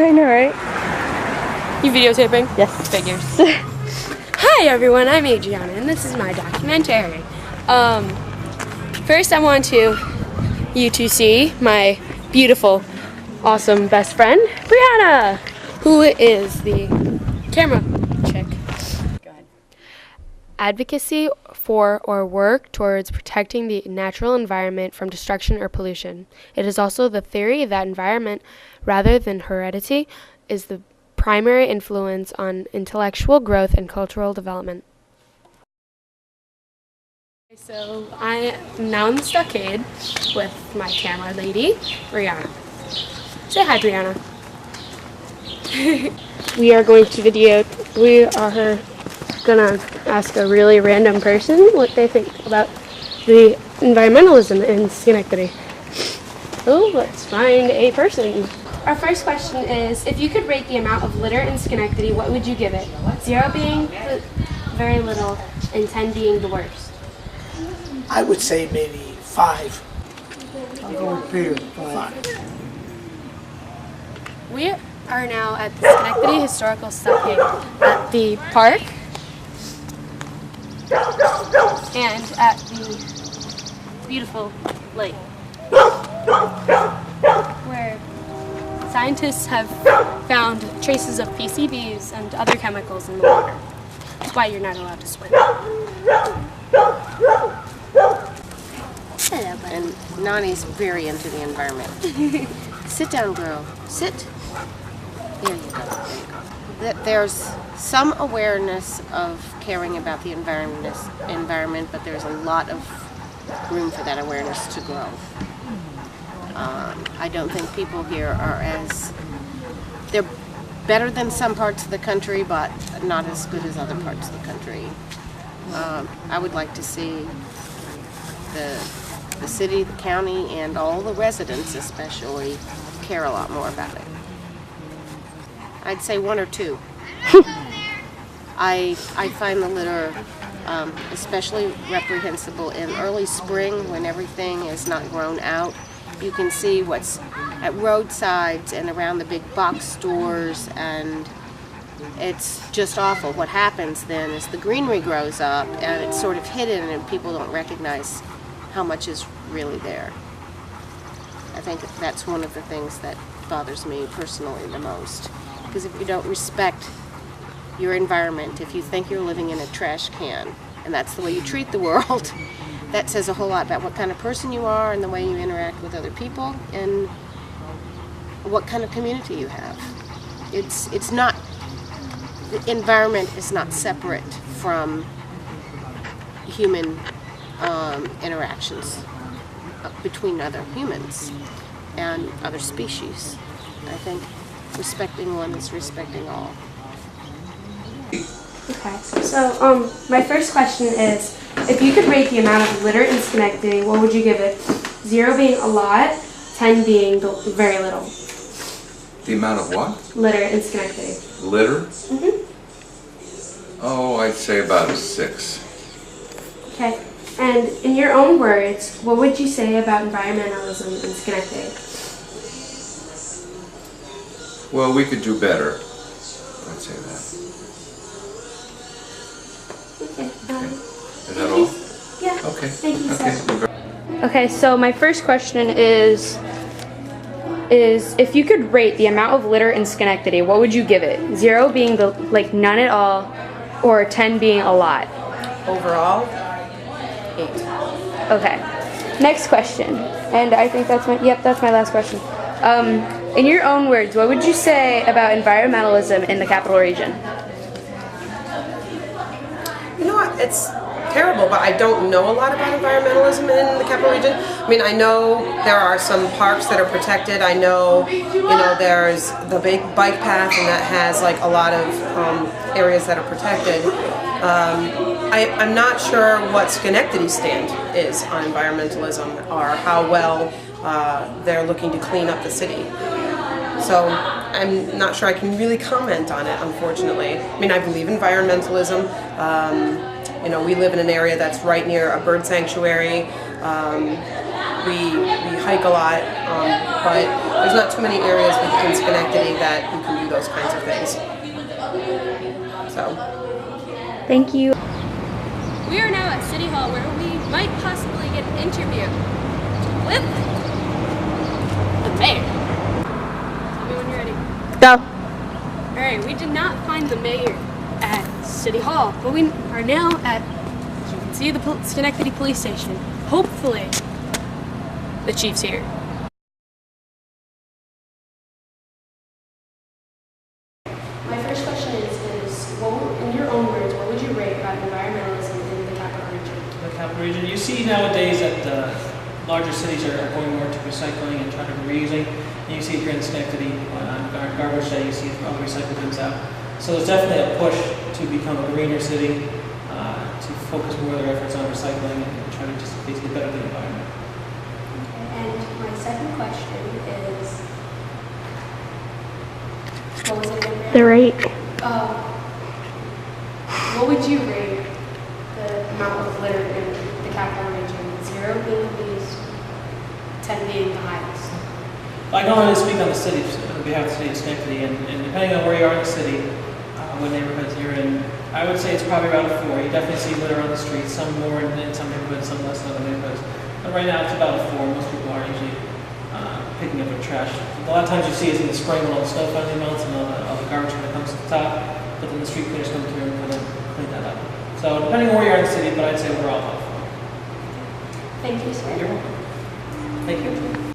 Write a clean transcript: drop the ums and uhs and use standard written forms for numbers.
I know, right? You videotaping? Yes. Figures. Hi everyone, I'm Adrianna and this is my documentary. First I want you to see my beautiful, awesome best friend, Brianna, who is the camera chick. Go ahead. Advocacy for or work towards protecting the natural environment from destruction or pollution. It is also the theory that environment, rather than heredity, is the primary influence on intellectual growth and cultural development. So I am now in the stockade with my camera lady, Brianna. Say hi, Brianna. We are going to ask a really random person what they think about the environmentalism in Schenectady. So let's find a person. Our first question is, if you could rate the amount of litter in Schenectady, what would you give it? 0 being very little and 10 being the worst. I would say maybe 5. I'll go with Peter, 5. We are now at the Schenectady Historical Stockade at the park and at the beautiful lake, where scientists have found traces of PCBs and other chemicals in the water. That's why you're not allowed to swim. And Nani's very into the environment. Sit down, girl. Sit. There you go. There's some awareness of caring about the environment, but there's a lot of room for that awareness to grow. I don't think people here are they're better than some parts of the country, but not as good as other parts of the country. I would like to see the city, the county, and all the residents especially care a lot more about it. I'd say 1 or 2. I find the litter especially reprehensible in early spring when everything is not grown out. You can see what's at roadsides and around the big box stores, and it's just awful. What happens then is the greenery grows up and it's sort of hidden and people don't recognize how much is really there. I think that's one of the things that bothers me personally the most. Because if you don't respect your environment, if you think you're living in a trash can, and that's the way you treat the world, that says a whole lot about what kind of person you are and the way you interact with other people and what kind of community you have. It's not, the environment is not separate from human interactions between other humans and other species. I think respecting one is respecting all. Okay, so my first question is, if you could rate the amount of litter in Schenectady, what would you give it? 0 being a lot, 10 being very little. The amount of what? Litter in Schenectady. Litter? Mm-hmm. Oh, I'd say about a 6. Okay, and in your own words, what would you say about environmentalism in Schenectady? Well, we could do better. I'd say that. Okay. Is that all? Yeah. Okay. Thank you, Okay. sir. Okay, so my first question is if you could rate the amount of litter in Schenectady, what would you give it? 0 being none at all, or 10 being a lot? Overall, 8. Okay. Next question, and I think that's my last question. In your own words, what would you say about environmentalism in the capital region? You know what? It's terrible, but I don't know a lot about environmentalism in the capital region. I mean, I know there are some parks that are protected. I know, there's the big bike path, and that has like a lot of areas that are protected. I'm not sure what Schenectady's stand is on environmentalism or how well they're looking to clean up the city. So I'm not sure I can really comment on it, unfortunately. I mean, I believe environmentalism. We live in an area that's right near a bird sanctuary. we hike a lot, but there's not too many areas within Schenectady that you can do those kinds of things. So. Thank you. We are now at City Hall where we might possibly get an interview with the mayor. Tell me when you're ready. Go. Alright, we did not find the mayor at City Hall, but we are now at, as you can see, the Schenectady Police Station. Hopefully, the chief's here. My first question is in your own words, what would you rate about environmentalism in the capital region? The capital region. You see nowadays that larger cities are going more to recycling and trying to reusing. And you see it here in Schenectady on our garbage day, you see all the recycled goods out. So there's definitely a push to become a greener city, to focus more of their efforts on recycling and trying to just basically better the environment. Okay, and my second question is, what was it again? The rate. What would you rate the amount of litter in the capital region? 0 being the least, 10 being the highest. I can only speak on the city, on behalf of the city of Schenectady, and depending on where you are in the city, what neighborhoods you're in, I would say it's probably around 4. You definitely see litter on the streets, some more in some neighborhoods, some less in other neighborhoods. But right now it's about a 4. Most people are usually picking up their trash. A lot of times you see it in the spring when all the snow finally melts and all the garbage kind of comes to the top, but then the street cleaners come through and kind of clean that up. So depending on where you are in the city, but I'd say overall about 4. Thank you, sir. You're welcome. Thank you.